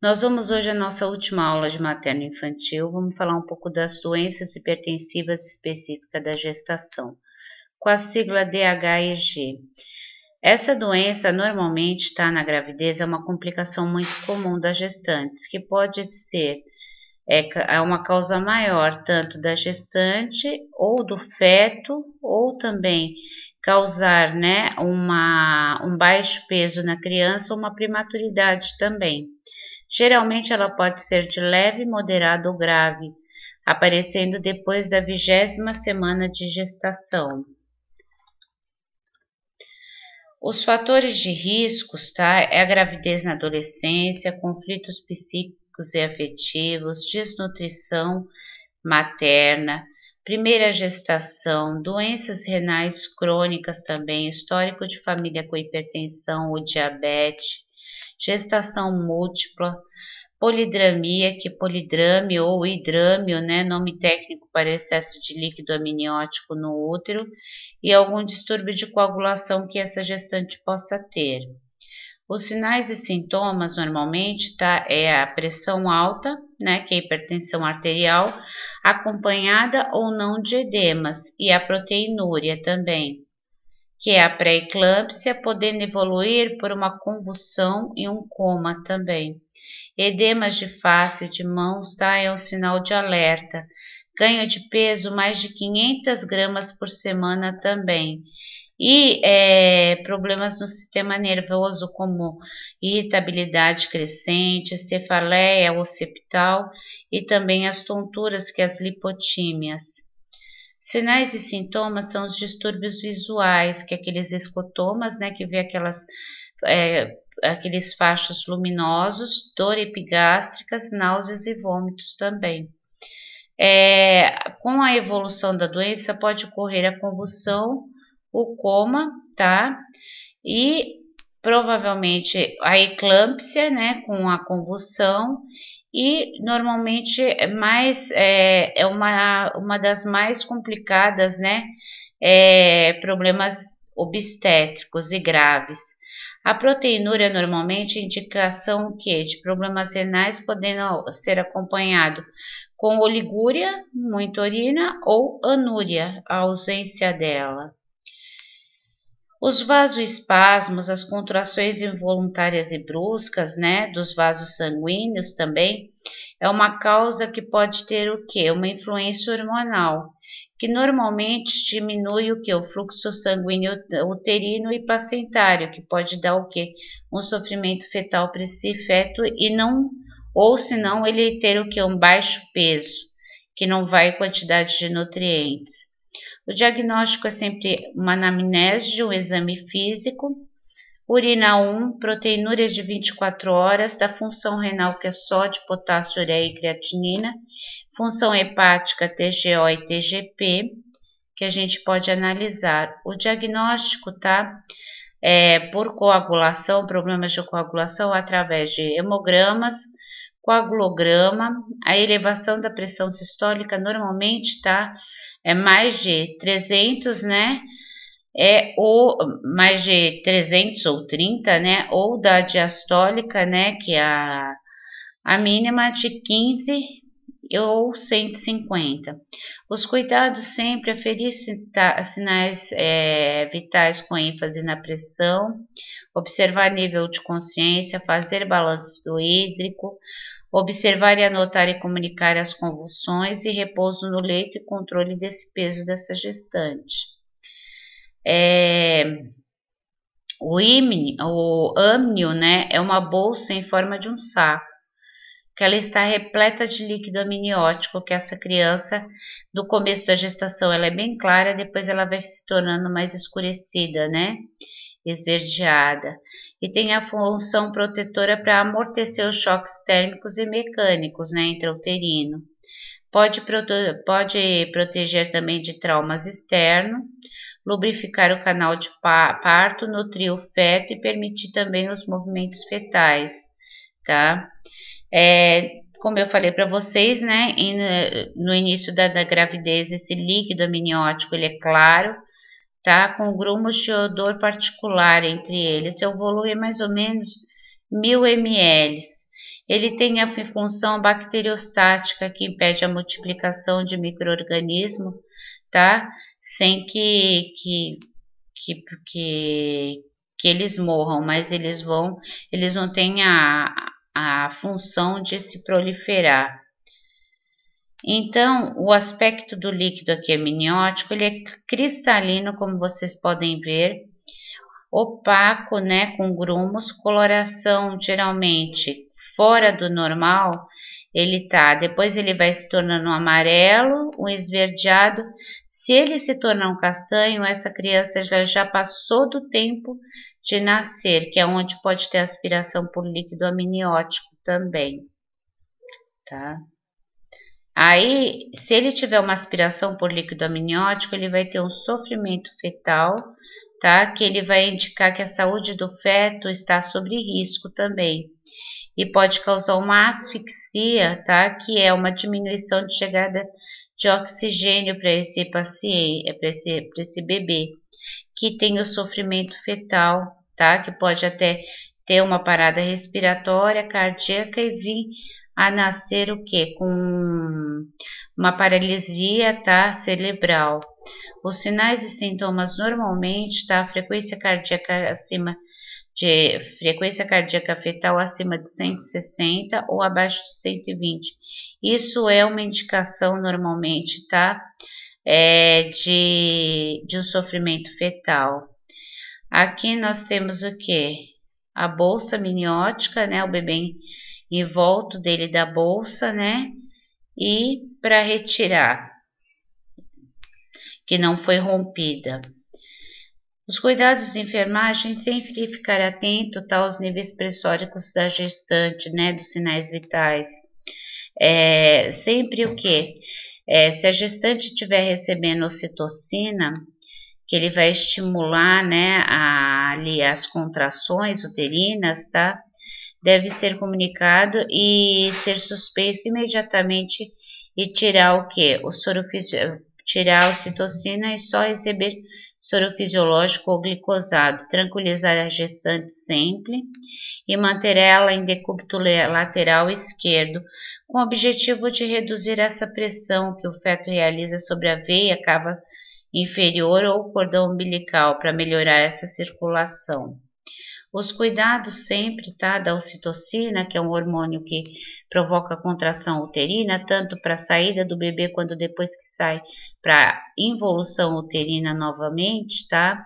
Nós vamos hoje à nossa última aula de materno-infantil, vamos falar um pouco das doenças hipertensivas específicas da gestação, com a sigla DHEG. Essa doença normalmente está na gravidez, é uma complicação muito comum das gestantes, que pode ser uma causa maior tanto da gestante ou do feto, ou também causar um baixo peso na criança ou uma prematuridade também. Geralmente ela pode ser de leve, moderado ou grave, aparecendo depois da 20ª semana de gestação. Os fatores de riscos, é a gravidez na adolescência, conflitos psíquicos e afetivos, desnutrição materna, primeira gestação, doenças renais crônicas também, histórico de família com hipertensão ou diabetes, gestação múltipla, polidramia, que polidrame ou hidrâmio, nome técnico para excesso de líquido amniótico no útero, e algum distúrbio de coagulação que essa gestante possa ter. Os sinais e sintomas normalmente é a pressão alta, que é a hipertensão arterial, acompanhada ou não de edemas, e a proteinúria também, que é a pré-eclâmpsia, podendo evoluir por uma convulsão e um coma também. Edemas de face, de mãos, é um sinal de alerta. Ganho de peso, mais de 500 gramas por semana também. E problemas no sistema nervoso, como irritabilidade crescente, cefaleia occipital e também as tonturas, que é as lipotímias. Sinais e sintomas são os distúrbios visuais, que é aqueles escotomas, que vê aqueles fachos luminosos, dor epigástricas, náuseas e vômitos também. Com a evolução da doença pode ocorrer a convulsão, o coma, e provavelmente a eclâmpsia, com a convulsão, e normalmente é uma das mais complicadas, problemas obstétricos e graves. A proteinúria normalmente é indicação de problemas renais, podendo ser acompanhado com oligúria, muita urina, ou anúria, a ausência dela. Os vasoespasmos, as contrações involuntárias e bruscas, dos vasos sanguíneos também, é uma causa que pode ter uma influência hormonal, que normalmente diminui o fluxo sanguíneo uterino e placentário, que pode dar um sofrimento fetal para esse feto, ou se não ele ter um baixo peso, que não vai quantidade de nutrientes. O diagnóstico é sempre uma anamnese, um exame físico, urina 1, proteinúria de 24 horas, da função renal, que é sódio, potássio, ureia e creatinina, função hepática, TGO e TGP, que a gente pode analisar. O diagnóstico por coagulação, problemas de coagulação através de hemogramas, coagulograma, a elevação da pressão sistólica normalmente é mais de 300, ou mais de 300 ou 30, ou da diastólica, que é a mínima de 15 ou 150. Os cuidados sempre aferir sinais vitais com ênfase na pressão, observar nível de consciência, fazer balanço hídrico, observar e anotar e comunicar as convulsões e repouso no leito e controle desse peso dessa gestante. O âmnio, é uma bolsa em forma de um saco, que ela está repleta de líquido amniótico, que essa criança, no começo da gestação, ela é bem clara, depois ela vai se tornando mais escurecida, esverdeada. E tem a função protetora para amortecer os choques térmicos e mecânicos, intrauterino. Pode proteger também de traumas externos, lubrificar o canal de parto, nutrir o feto e permitir também os movimentos fetais, Como eu falei para vocês, no início da gravidez, esse líquido amniótico ele é claro, com grumos de odor particular entre eles. Seu volume é mais ou menos 1000 ml. Ele tem a função bacteriostática que impede a multiplicação de micro-organismos, tá? Sem que eles morram, mas eles não têm a função de se proliferar. Então, o aspecto do líquido aqui amniótico, ele é cristalino, como vocês podem ver, opaco, né, com grumos, coloração geralmente fora do normal, ele tá, depois ele vai se tornando um amarelo, um esverdeado. Se ele se tornar um castanho, essa criança já passou do tempo de nascer, que é onde pode ter aspiração por líquido amniótico também, tá? Aí, se ele tiver uma aspiração por líquido amniótico, ele vai ter um sofrimento fetal, tá? Que ele vai indicar que a saúde do feto está sob risco também. E pode causar uma asfixia, tá? Que é uma diminuição de chegada de oxigênio para esse paciente, para esse bebê, que tem o sofrimento fetal, tá? Que pode até ter uma parada respiratória, cardíaca e vir a nascer o quê? Com uma paralisia, tá? Cerebral. Os sinais e sintomas normalmente, tá? Frequência cardíaca fetal acima de 160 ou abaixo de 120. Isso é uma indicação normalmente, tá? De um sofrimento fetal. Aqui nós temos o que? A bolsa amniótica, né? O bebê em volta dele da bolsa, né? E para retirar, que não foi rompida. Os cuidados de enfermagem, sempre ficar atento, tá, aos níveis pressóricos da gestante, né? Dos sinais vitais. Sempre o que? Se a gestante estiver recebendo ocitocina, que ele vai estimular, né, ali as contrações uterinas, tá? Deve ser comunicado e ser suspenso imediatamente e tirar o que? Tirar a ocitocina e só receber soro fisiológico ou glicosado. Tranquilizar a gestante sempre e manter ela em decúbito lateral esquerdo, com o objetivo de reduzir essa pressão que o feto realiza sobre a veia cava inferior ou cordão umbilical para melhorar essa circulação. Os cuidados sempre, tá, da ocitocina, que é um hormônio que provoca contração uterina, tanto para a saída do bebê quanto depois que sai para involução uterina novamente, tá?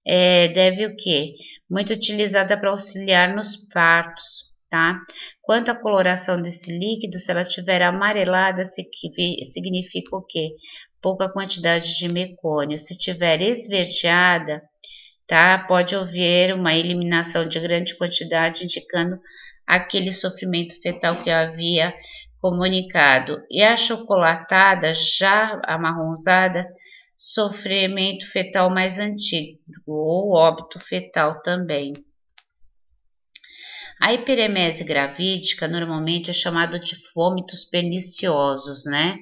Deve o quê? Muito utilizada para auxiliar nos partos, tá? Quanto à coloração desse líquido, se ela tiver amarelada, significa o quê? Pouca quantidade de mecônio. Se tiver esverdeada, tá? Pode haver uma eliminação de grande quantidade, indicando aquele sofrimento fetal que eu havia comunicado. E a chocolatada, já amarronzada, sofrimento fetal mais antigo, ou óbito fetal também. A hiperemese gravídica normalmente é chamada de vômitos perniciosos, né?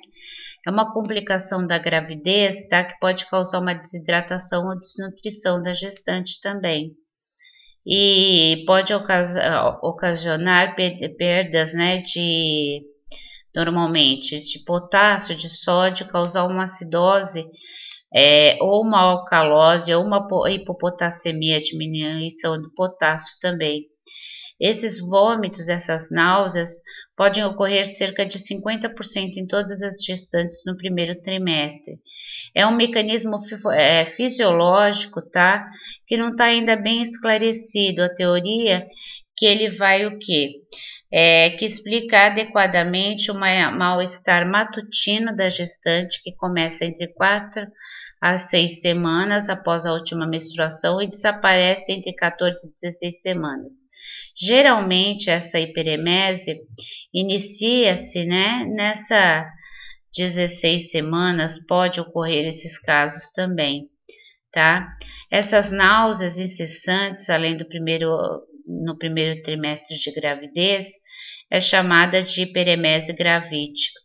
É uma complicação da gravidez, tá? Que pode causar uma desidratação ou desnutrição da gestante também. E pode ocasionar perdas, né? Normalmente, de potássio, de sódio, causar uma acidose, ou uma alcalose, ou uma hipopotassemia, diminuição do potássio também. Esses vômitos, essas náuseas, podem ocorrer cerca de 50% em todas as gestantes no primeiro trimestre. É um mecanismo fisiológico, tá? Que não está ainda bem esclarecido. A teoria que ele vai o quê? Que explica adequadamente o mal-estar matutino da gestante, que começa entre 4 a 6 semanas após a última menstruação e desaparece entre 14 e 16 semanas. Geralmente, essa hiperemese inicia-se, né, nessa 16 semanas, pode ocorrer esses casos também, tá? Essas náuseas incessantes, além no primeiro trimestre de gravidez, é chamada de hiperemese gravídica,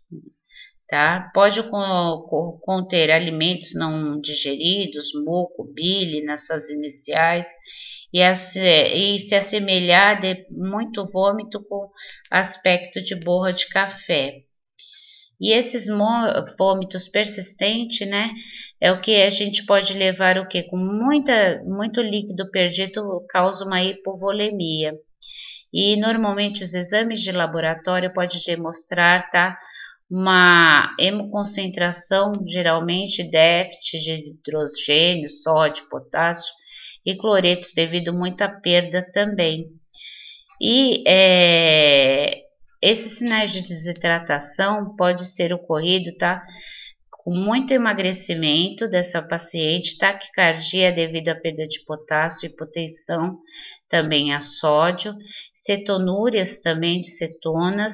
tá? Pode conter alimentos não digeridos, muco, bile nas suas iniciais, e se assemelhar de muito vômito com aspecto de borra de café. E esses vômitos persistentes, né, é o que a gente pode levar o que? Com muito líquido perdido causa uma hipovolemia. E normalmente os exames de laboratório podem demonstrar, tá, uma hemoconcentração, geralmente déficit de hidrogênio, sódio, potássio e cloretos devido a muita perda também. E esses sinais de desidratação pode ser ocorrido, tá, com muito emagrecimento dessa paciente, taquicardia devido à perda de potássio, hipotensão também a sódio, cetonúrias também de cetonas,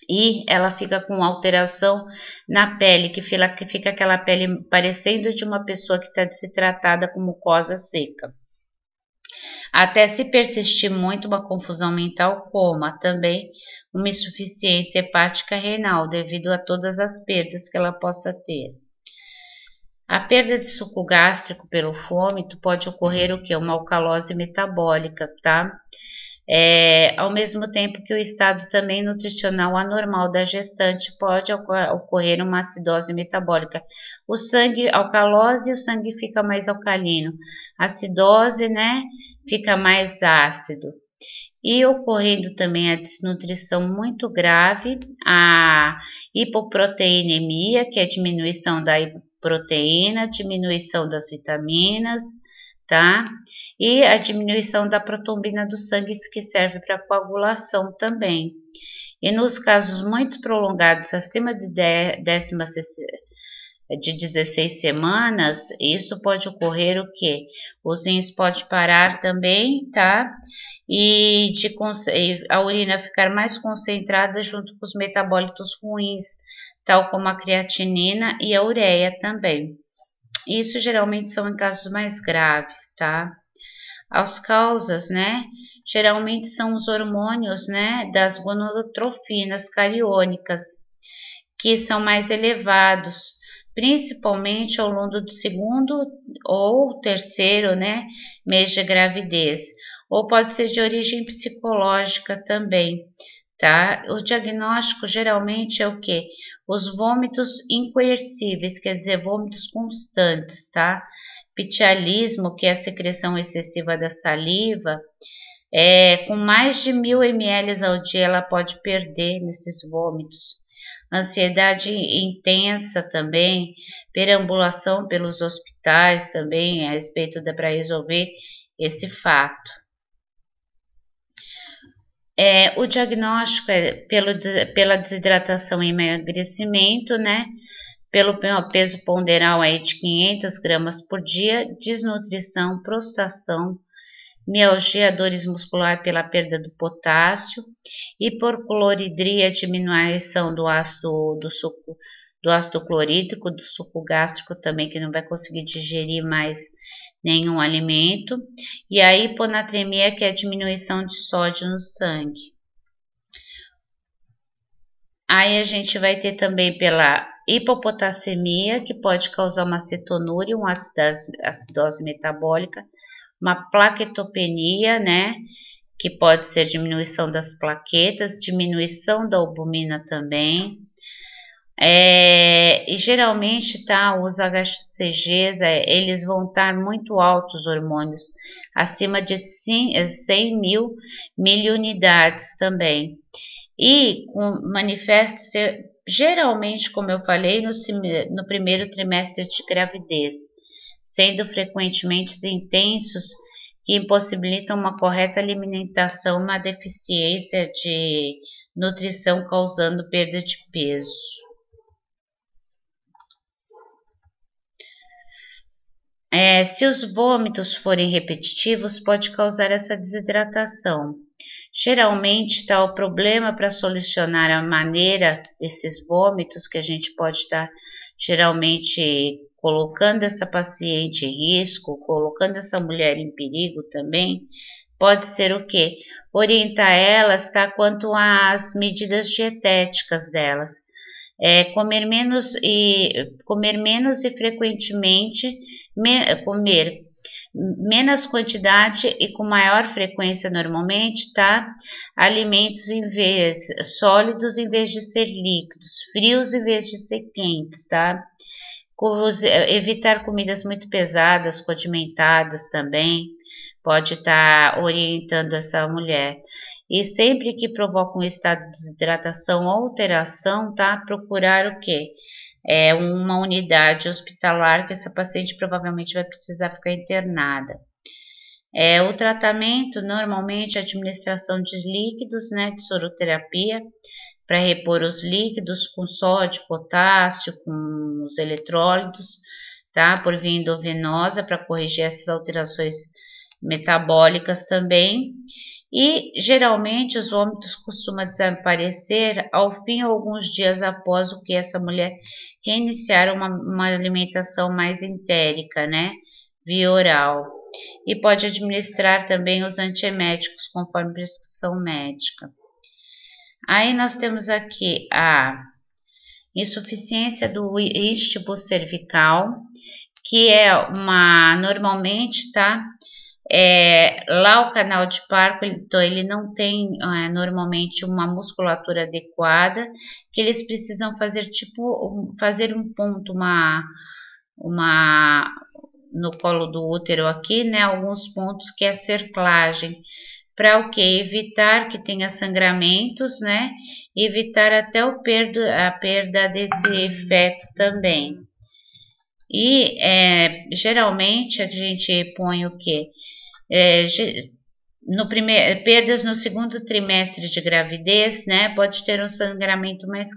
e ela fica com alteração na pele, que fica aquela pele parecendo de uma pessoa que está desidratada com mucosa seca. Até se persistir muito uma confusão mental, coma também uma insuficiência hepática renal, devido a todas as perdas que ela possa ter. A perda de suco gástrico pelo vômito pode ocorrer o que? Uma alcalose metabólica, tá? Ao mesmo tempo que o estado também nutricional anormal da gestante pode ocorrer uma acidose metabólica. O sangue, alcalose, o sangue fica mais alcalino. Acidose, né, fica mais ácido. E ocorrendo também a desnutrição muito grave, a hipoproteinemia, que é a diminuição da proteína, diminuição das vitaminas, tá? E a diminuição da protombina do sangue, que serve para coagulação também. E nos casos muito prolongados, acima de 16 semanas, isso pode ocorrer o quê? Os rins pode parar também, tá? E a urina ficar mais concentrada junto com os metabólitos ruins, tal como a creatinina e a ureia também. Isso geralmente são em casos mais graves, tá? As causas, né? Geralmente são os hormônios, né? Das gonadotrofinas cariônicas, que são mais elevados, principalmente ao longo do segundo ou terceiro, né? Mês de gravidez. Ou pode ser de origem psicológica também, tá? O diagnóstico geralmente é o quê? Os vômitos incoercíveis, quer dizer, vômitos constantes, tá? Pitialismo, que é a secreção excessiva da saliva, com mais de 1000 ml ao dia ela pode perder nesses vômitos. Ansiedade intensa também, perambulação pelos hospitais também, a respeito para resolver esse fato. O diagnóstico é pela desidratação e emagrecimento, né? Pelo peso ponderal aí de 500 gramas por dia, desnutrição, prostração, mialgia, dores musculares pela perda do potássio, hipocloridria, diminuição do ácido clorídrico, do suco gástrico também, que não vai conseguir digerir mais nenhum alimento, e a hiponatremia, que é a diminuição de sódio no sangue. Aí a gente vai ter também pela hipopotassemia, que pode causar uma cetonúria, uma acidose metabólica, uma plaquetopenia, né, que pode ser diminuição das plaquetas, diminuição da albumina também. E geralmente, tá, os HCGs, eles vão estar muito altos, os hormônios, acima de 100 mil miliunidades também. E manifesta-se geralmente, como eu falei, no primeiro trimestre de gravidez, sendo frequentemente intensos, que impossibilitam uma correta alimentação, uma deficiência de nutrição, causando perda de peso. Se os vômitos forem repetitivos, pode causar essa desidratação. Geralmente, tá, o problema para solucionar a maneira desses vômitos, que a gente pode estar geralmente colocando essa paciente em risco, colocando essa mulher em perigo também, pode ser o quê? Orientar elas, tá, quanto às medidas dietéticas delas. Comer menos e frequentemente comer menos quantidade e com maior frequência normalmente, tá? Alimentos sólidos em vez de ser líquidos, frios em vez de ser quentes, tá? Evitar comidas muito pesadas, condimentadas também, pode estar orientando essa mulher. E sempre que provoca um estado de desidratação ou alteração, tá? Procurar o quê? Uma unidade hospitalar, que essa paciente provavelmente vai precisar ficar internada. O tratamento, normalmente, a administração de líquidos, né, de soroterapia, para repor os líquidos com sódio, potássio, com os eletrólitos, tá, por via endovenosa, para corrigir essas alterações metabólicas também. E geralmente os vômitos costumam desaparecer ao fim ou alguns dias após o que essa mulher reiniciar uma alimentação mais entérica, né, via oral. E pode administrar também os antieméticos conforme prescrição médica. Aí nós temos aqui a insuficiência do istmo cervical, que é normalmente, tá? Lá o canal de Parco, ele não tem normalmente uma musculatura adequada, que eles precisam fazer um ponto, no colo do útero aqui, né, alguns pontos que é a cerclagem, para o que? Evitar que tenha sangramentos, né, evitar até a perda desse feto também. E geralmente a gente põe o que? Perdas no segundo trimestre de gravidez, né? Pode ter um sangramento mais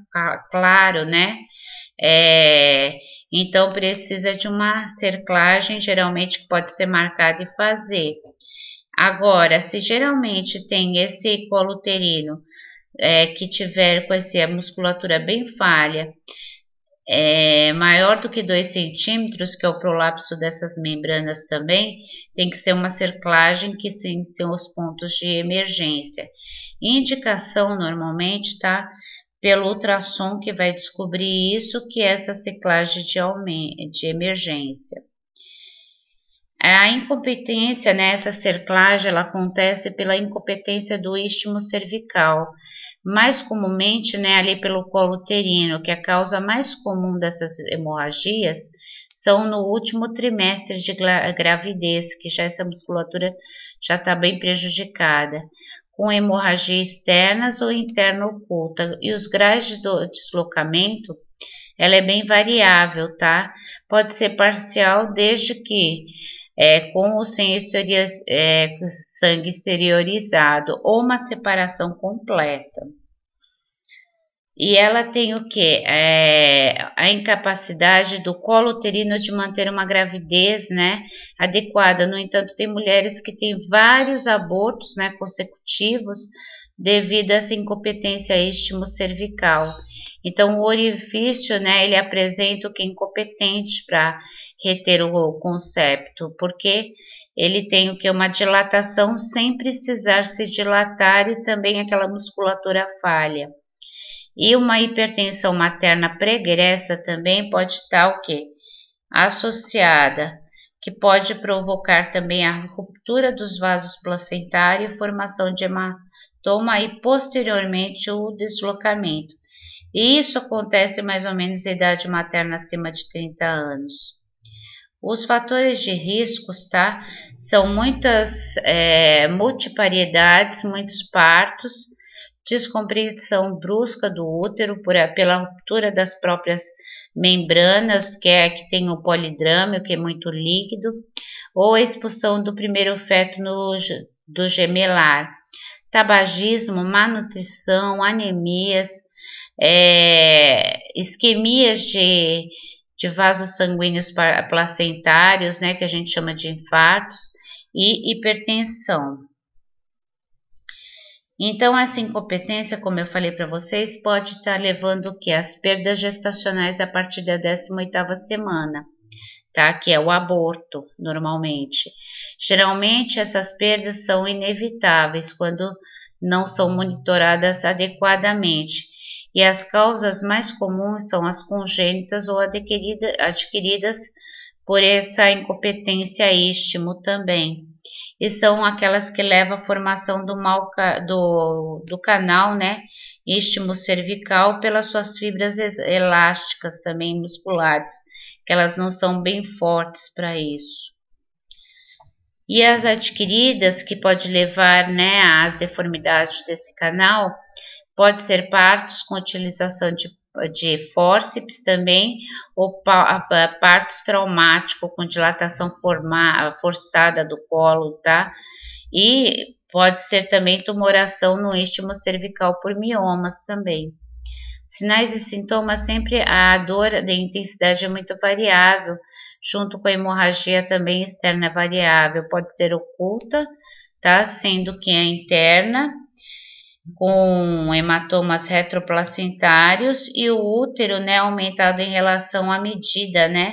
claro, né? Então precisa de uma cerclagem, geralmente que pode ser marcada e fazer. Agora, se geralmente tem esse colo uterino que tiver com a musculatura bem falha, maior do que 2 centímetros, que é o prolapso dessas membranas também, tem que ser uma cerclagem, que são os pontos de emergência. Indicação normalmente, tá? Pelo ultrassom que vai descobrir isso, que é essa cerclagem de emergência. A incompetência, né, essa cerclagem, ela acontece pela incompetência do istmo cervical, mais comumente, né, ali pelo colo uterino, que a causa mais comum dessas hemorragias são no último trimestre de gravidez, que já essa musculatura já está bem prejudicada, com hemorragia externas ou interna oculta, e os graus de deslocamento, ela é bem variável, tá? Pode ser parcial desde que com ou sem sangue exteriorizado, ou uma separação completa. E ela tem o que? A incapacidade do colo uterino de manter uma gravidez, né, adequada. No entanto, tem mulheres que têm vários abortos, né, consecutivos devido a essa incompetência istmo-cervical. Então, o orifício, né, ele apresenta o que é incompetente para reter o concepto, porque ele tem o que? Uma dilatação sem precisar se dilatar e também aquela musculatura falha. E uma hipertensão materna pregressa também pode estar o quê? Associada, que pode provocar também a ruptura dos vasos placentários e formação de hematoma e posteriormente o deslocamento. E isso acontece mais ou menos na idade materna acima de 30 anos. Os fatores de riscos, tá? São muitas multivariedades, muitos partos, descompressão brusca do útero pela ruptura das próprias membranas, que tem o polidrama, que é muito líquido, ou a expulsão do primeiro feto do gemelar, tabagismo, má nutrição, anemias, isquemias de vasos sanguíneos placentários, né, que a gente chama de infartos, e hipertensão. Então, essa incompetência, como eu falei para vocês, pode estar levando o que? As perdas gestacionais a partir da 18ª semana, tá? Que é o aborto, normalmente. Geralmente, essas perdas são inevitáveis quando não são monitoradas adequadamente. E as causas mais comuns são as congênitas ou adquiridas por essa incompetência istmo também. E são aquelas que levam à formação do canal, né, istmo cervical pelas suas fibras elásticas também musculares, que elas não são bem fortes para isso. E as adquiridas, que pode levar, né, às deformidades desse canal, pode ser partos com utilização de fórceps também, ou partos traumáticos com dilatação forçada do colo, tá? E pode ser também tumoração no istmo cervical por miomas também. Sinais e sintomas, sempre a dor de intensidade é muito variável, junto com a hemorragia também externa variável, pode ser oculta, tá? Sendo que é interna, com hematomas retroplacentários e o útero, né, aumentado em relação à medida, né,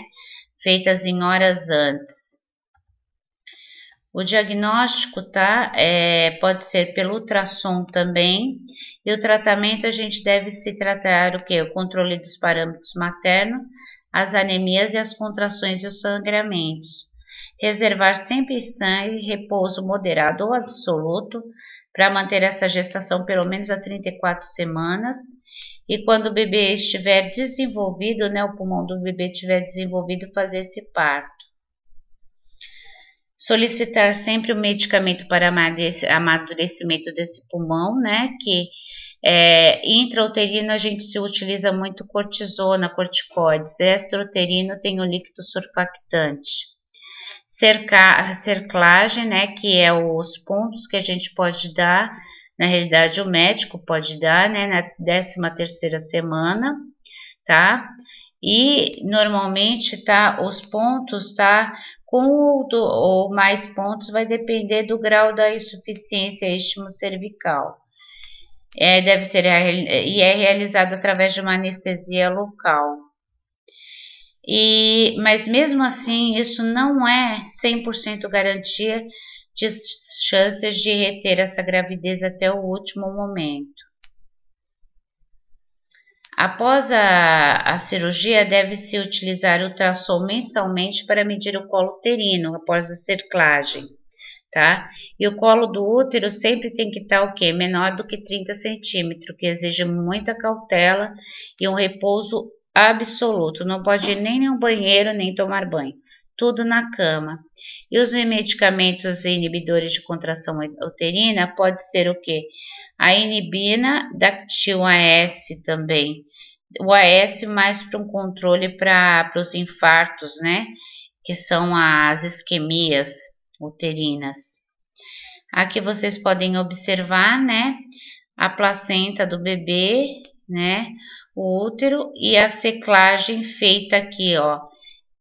feitas em horas antes. O diagnóstico, tá, pode ser pelo ultrassom também, e o tratamento a gente deve se tratar o que? O controle dos parâmetros maternos, as anemias e as contrações e os sangramentos. Reservar sempre sangue, repouso moderado ou absoluto, para manter essa gestação pelo menos a 34 semanas. E quando o bebê estiver desenvolvido, né, o pulmão do bebê estiver desenvolvido, fazer esse parto. Solicitar sempre o medicamento para amadurecimento desse pulmão, né, que intrauterino a gente se utiliza muito cortisona, corticoides. Extrauterino tem o líquido surfactante. Cerclagem, né, que é os pontos que a gente pode dar, na realidade o médico pode dar, né, na 13ª semana, tá? E normalmente, tá, os pontos, tá, com ou mais pontos vai depender do grau da insuficiência istmo-cervical. Deve ser e é realizado através de uma anestesia local. Mas mesmo assim, isso não é 100% garantia de chances de reter essa gravidez até o último momento. Após a cirurgia, deve-se utilizar ultrassom mensalmente para medir o colo uterino após a cerclagem, tá? E o colo do útero sempre tem que estar o quê? Menor do que 30 centímetros, que exige muita cautela e um repouso absoluto. Não pode ir nem no banheiro, nem tomar banho. Tudo na cama. E os medicamentos inibidores de contração uterina pode ser o quê? A inibina, Dactil AS também. O AS mais para um controle para os infartos, né? Que são as isquemias uterinas. Aqui vocês podem observar, né? A placenta do bebê, né? O útero e a seclagem feita aqui, ó.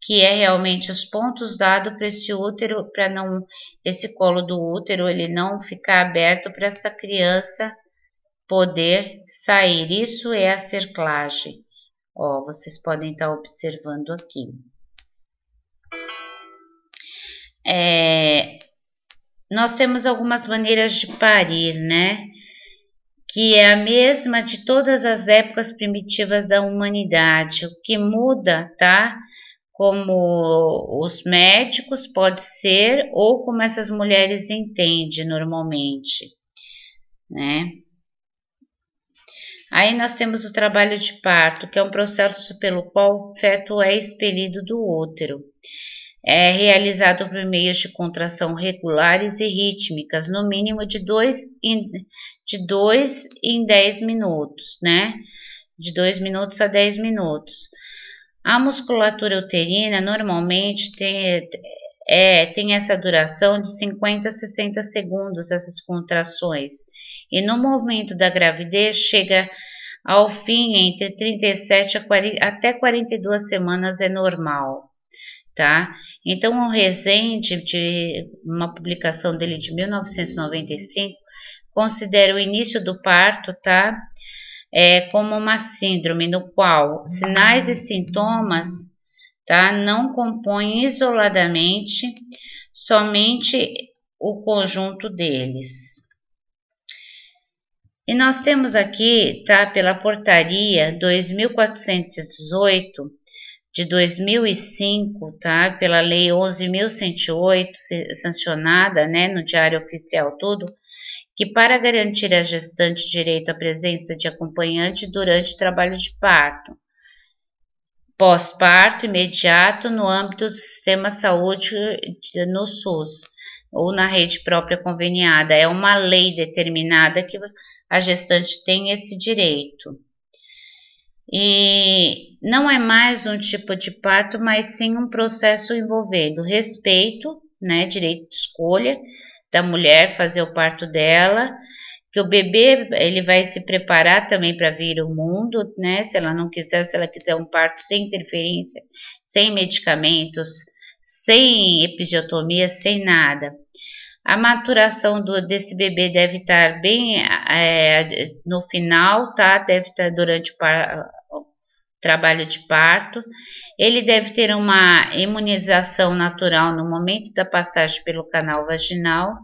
Que é realmente os pontos dados para esse útero, para não, esse colo do útero, ele não ficar aberto para essa criança poder sair. Isso é a cerclagem. Ó, vocês podem estar observando aqui. Nós temos algumas maneiras de parir, né? Que é a mesma de todas as épocas primitivas da humanidade. O que muda, tá? Como os médicos pode ser, ou como essas mulheres entendem normalmente, né? Aí nós temos o trabalho de parto, que é um processo pelo qual o feto é expelido do útero. É realizado por meios de contração regulares e rítmicas, no mínimo de 2 em 10 minutos, né? De 2 minutos a 10 minutos. A musculatura uterina normalmente tem essa duração de 50 a 60 segundos, essas contrações. E no momento da gravidez chega ao fim entre 37 até 42 semanas é normal, tá? Então o Rezende, de uma publicação dele de 1995, considera o início do parto, tá? Como uma síndrome no qual sinais e sintomas, tá, não compõem isoladamente somente o conjunto deles. E nós temos aqui, tá, pela portaria 2418 de 2005, tá? Pela Lei 11.108, sancionada, né, no Diário Oficial tudo, que para garantir à gestante direito à presença de acompanhante durante o trabalho de parto, pós-parto imediato no âmbito do sistema saúde no SUS ou na rede própria conveniada. É uma lei determinada que a gestante tem esse direito. E não é mais um tipo de parto, mas sim um processo envolvendo respeito, né, direito de escolha da mulher fazer o parto dela, que o bebê ele vai se preparar também para vir ao mundo, né? Se ela não quiser, se ela quiser um parto sem interferência, sem medicamentos, sem episiotomia, sem nada. A maturação desse bebê deve estar bem no final, tá? Deve estar durante o trabalho de parto. Ele deve ter uma imunização natural no momento da passagem pelo canal vaginal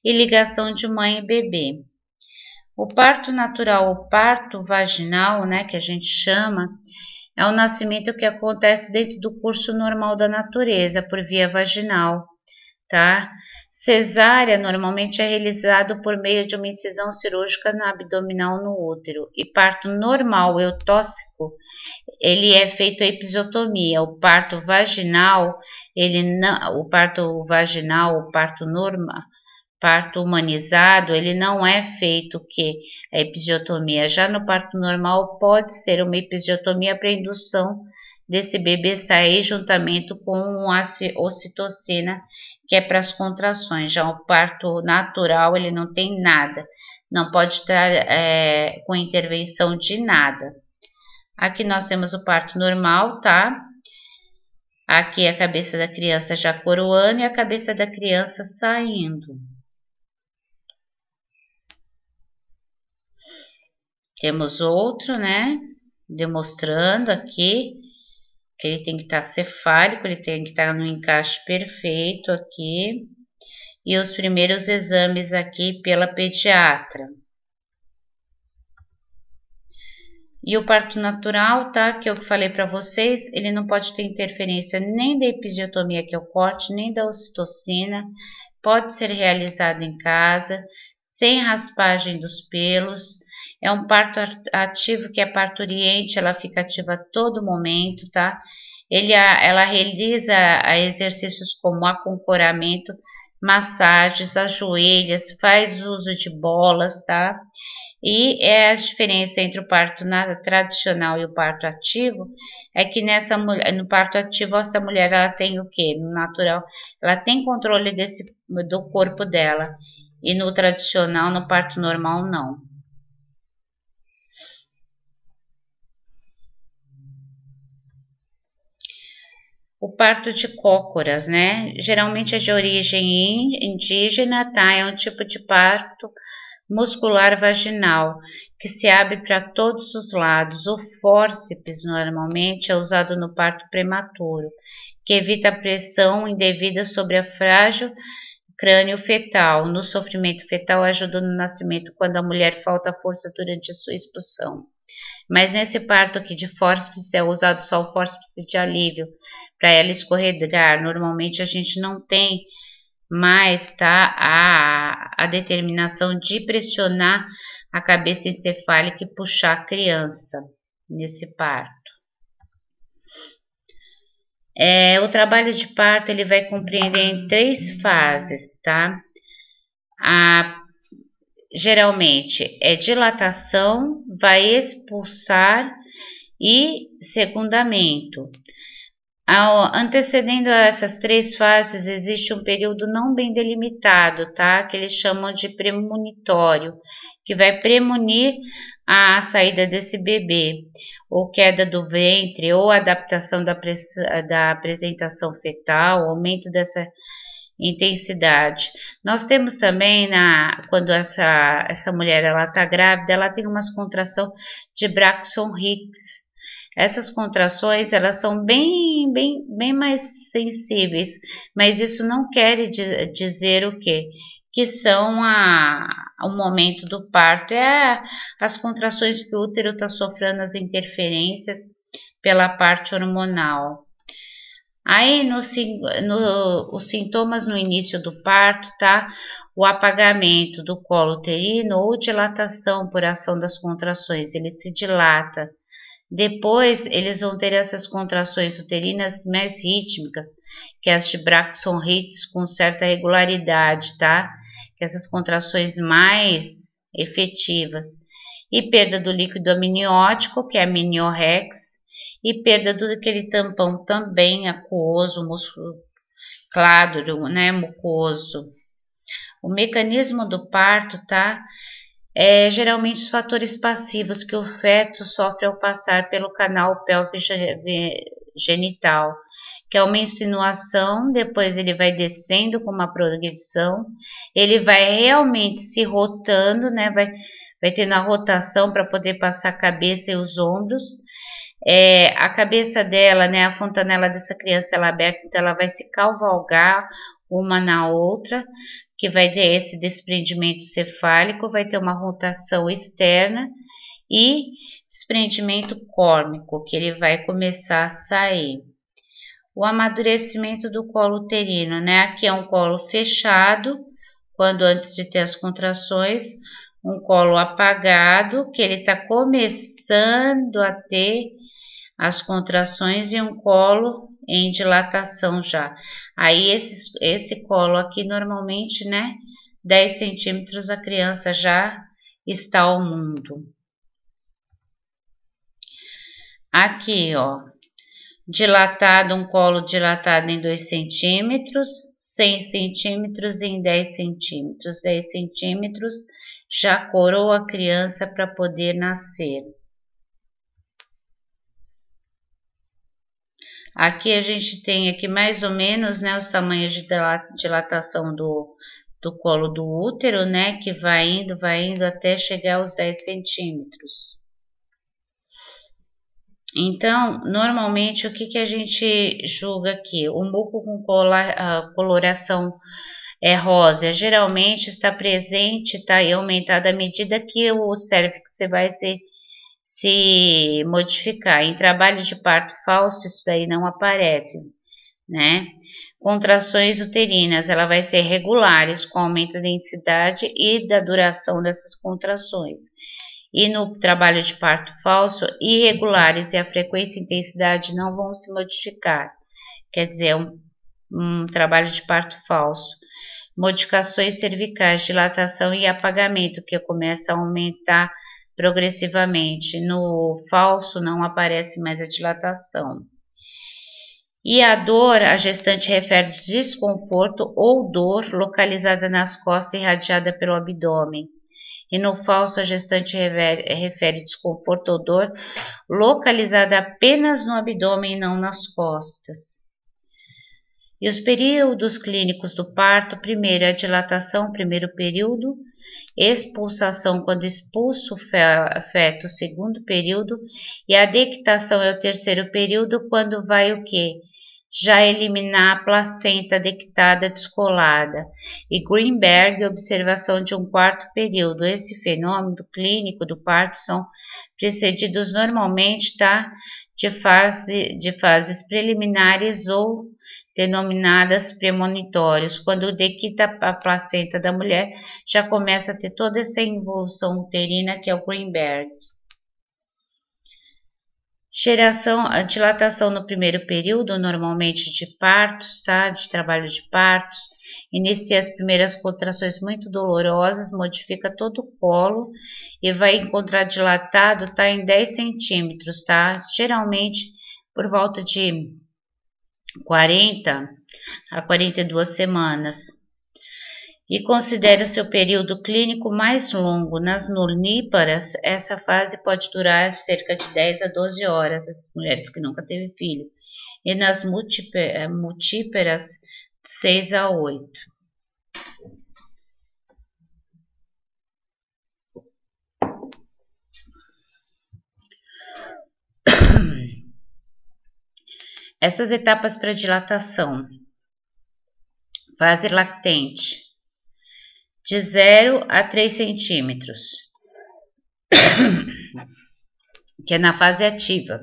e ligação de mãe e bebê. O parto natural, o parto vaginal, né, que a gente chama, é um nascimento que acontece dentro do curso normal da natureza, por via vaginal, tá? Cesárea normalmente é realizado por meio de uma incisão cirúrgica na abdominal no útero. E parto normal eutóxico, ele é feito a episiotomia. O parto vaginal, o parto normal, parto humanizado, ele não é feito a episiotomia. Já no parto normal pode ser uma episiotomia para indução desse bebê sair juntamente com a ocitocina, que é para as contrações. Já o parto natural, ele não tem nada, não pode estar com intervenção de nada. Aqui nós temos o parto normal, tá? Aqui a cabeça da criança já coroando e a cabeça da criança saindo. Temos outro, né? Demonstrando aqui que ele tem que estar cefálico, ele tem que estar no encaixe perfeito aqui. E os primeiros exames aqui pela pediatra. E o parto natural, tá? Que eu falei para vocês, ele não pode ter interferência nem da episiotomia, que é o corte, nem da ocitocina. Pode ser realizado em casa, sem raspagem dos pelos. É um parto ativo, que é parturiente, ela fica ativa a todo momento, tá? Ela realiza exercícios como aconcoramento, massagens, ajoelhas, faz uso de bolas, tá? E a diferença entre o parto tradicional e o parto ativo é que no parto ativo essa mulher ela tem o quê? No natural, ela tem controle do corpo dela, e no tradicional, no parto normal, não. O parto de cócoras, né? Geralmente é de origem indígena, tá? É um tipo de parto muscular vaginal, que se abre para todos os lados. O fórceps normalmente é usado no parto prematuro, que evita a pressão indevida sobre a frágil crânio fetal. No sofrimento fetal ajuda no nascimento quando a mulher falta força durante a sua expulsão. Mas nesse parto aqui de fórceps é usado só o fórceps de alívio para ela escorregar. Normalmente a gente não tem mais, tá, a determinação de pressionar a cabeça encefálica e puxar a criança nesse parto. O trabalho de parto ele vai compreender em 3 fases, tá? Geralmente é dilatação, vai expulsar e secundamento. Antecedendo a essas 3 fases, existe um período não bem delimitado, tá? Que eles chamam de premonitório, que vai premunir a saída desse bebê, ou queda do ventre, ou adaptação da apresentação fetal, aumento dessa intensidade. Nós temos também, quando essa mulher está grávida, ela tem umas contrações de Braxton Hicks. Essas contrações, elas são bem mais sensíveis, mas isso não quer dizer o quê? Que são o momento do parto, as contrações que o útero está sofrendo, as interferências, pela parte hormonal. Aí, os sintomas no início do parto, tá? O apagamento do colo uterino ou dilatação por ação das contrações, ele se dilata. Depois, eles vão ter essas contrações uterinas mais rítmicas, que é as de Braxton Hicks, com certa regularidade, tá? Que essas contrações mais efetivas. E perda do líquido amniótico, que é a amniorrex, e perda daquele tampão também aquoso, claro, né, mucoso. O mecanismo do parto, tá? Geralmente os fatores passivos que o feto sofre ao passar pelo canal pelvico-genital, que é uma insinuação, depois ele vai descendo com uma progressão, ele vai realmente se rotando, né? Vai tendo a rotação para poder passar a cabeça e os ombros. A cabeça dela, né, a fontanela dessa criança ela é aberta, então ela vai se cavalgar uma na outra, que vai ter esse desprendimento cefálico, vai ter uma rotação externa e desprendimento córnico, que ele vai começar a sair. O amadurecimento do colo uterino, né, aqui é um colo fechado, quando antes de ter as contrações, um colo apagado, que ele está começando a ter as contrações e um colo em dilatação já. Aí esse colo aqui normalmente, né, 10 centímetros a criança já está ao mundo. Aqui, ó, dilatado, um colo dilatado em 2 centímetros, 100 centímetros em 10 centímetros. 10 centímetros já coroa a criança para poder nascer. Aqui a gente tem aqui mais ou menos, né, os tamanhos de dilatação do colo do útero, né, que vai indo até chegar aos 10 centímetros. Então, normalmente, o que a gente julga aqui? O muco com coloração rosa, geralmente está presente, está aumentada à medida que o cérvix vai se modificar. Em trabalho de parto falso, isso daí não aparece, né? Contrações uterinas, ela vai ser regulares, com aumento da intensidade e da duração dessas contrações. E no trabalho de parto falso, irregulares e a frequência e intensidade não vão se modificar. Quer dizer, um trabalho de parto falso. Modificações cervicais, dilatação e apagamento, que começa a aumentar progressivamente. No falso não aparece mais a dilatação. E a dor, a gestante refere desconforto ou dor localizada nas costas irradiada pelo abdômen. E no falso, a gestante refere desconforto ou dor localizada apenas no abdômen e não nas costas. E os períodos clínicos do parto: primeiro, a dilatação, primeiro período; expulsação, quando expulso o feto, segundo período; e a dectação é o terceiro período, quando vai o quê? Já eliminar a placenta dectada descolada. E Greenberg, observação de um quarto período. Esse fenômeno clínico do parto são precedidos normalmente, tá, de fases preliminares ou denominadas premonitórios. Quando dequita a placenta da mulher, já começa a ter toda essa involução uterina, que é o Greenberg. A dilatação no primeiro período, normalmente de partos, tá? De trabalho de partos, inicia as primeiras contrações muito dolorosas, modifica todo o colo e vai encontrar dilatado, tá? Em 10 centímetros, tá? Geralmente por volta de 40 a 42 semanas. E considera seu período clínico mais longo. Nas nulníparas, essa fase pode durar cerca de 10 a 12 horas, essas mulheres que nunca teve filho. E nas multíperas, 6 a 8. Essas etapas para dilatação. Fase lactente, de 0 a 3 centímetros, que é na fase ativa.